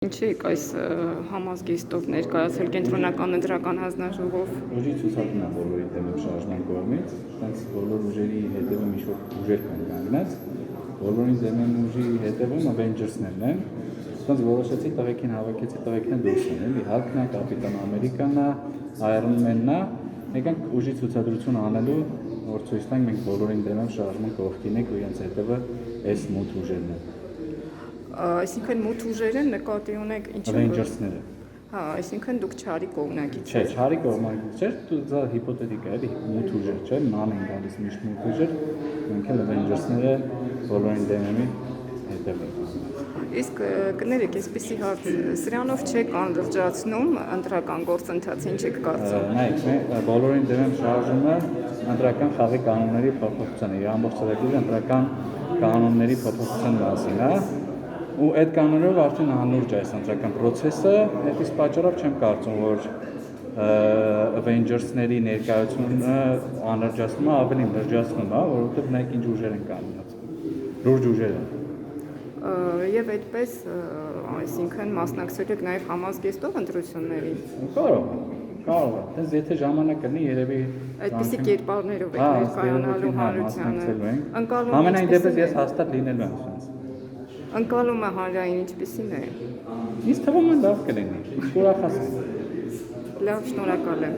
Ինչի եք այս համազգեստով ներկայացել կենտրոնական ընտրական հանձնաժողով։ Ուժի ցուցակն է բոլորի դեմը շարժման կողմից, այնց բոլոր ուժերի հետևում ինչ-որ ուժեր կան կանգնած, բոլորի դեմն ուժի հետևում Avengers-ներն են, այնց որոշեցի տղեկին հավաքեցի, տղեկին դուրս են, էլի Hulk-ն է, Կապիտան Ամերիկան է, Iron Man-ն է, եկանք ուժի ցուցադրություն անելու, որ ցույց տանք մենք բոլորին դեմը շարժման կողքին ենք ու իրենց հետևը այս մութ ուժերն են։ Այսինքն մութ ուժերը նկատի ունեք ինչ Avengers-ները։ Հա, այսինքն դուք չարի կողմնակից Չէ, չարի կողմնակից չէ, դա հիպոթետիկա է, մութ ուժեր չէ, ման են գալիս միշտ մութ ուժեր, մենք էլ Avengers-ները բոլորին դեմի հետևը։ Իսկ կներեք, այսպեսի հարց, սրանով չեք անլրջացնում ընտրական գործընթացը, ինչ եք կարծում։ Նայեք, բոլորին դեմեմ շարժումը ընտրական խաղի կանոնների փոփոխության է, ամբողջ ծրագիրը ընտրական կանոնների փոփոխության մասին է, ու այդ կանոններով արդեն անլուրջ է այս ընտրական process-ը, այդպես պատճառով չեմ կարծում, որ Avengers-ների ներկայությունը անլրջացնում է, ավելի լրջացնում է, որովհետև նայեք ինչ ուժեր են կանգնած, լուրջ ուժեր են։ Եվ այդպես, այսինքն մասնակցել եք նաև համազգեստով ընտրություններին։ Կարող է, դες եթե ժամանակ կլինի երևի այդպիսի կերպարներով եք ներկայանալու հանրությանը։ Ամենայն դեպս ես հաստատ լինելու եմ սրանց։ Ընկալումը հանրային ինչպիսին է։ Ինձ թվում է լավ կլինի, ուրախացնի։ Լավ, շնորհակալ եմ։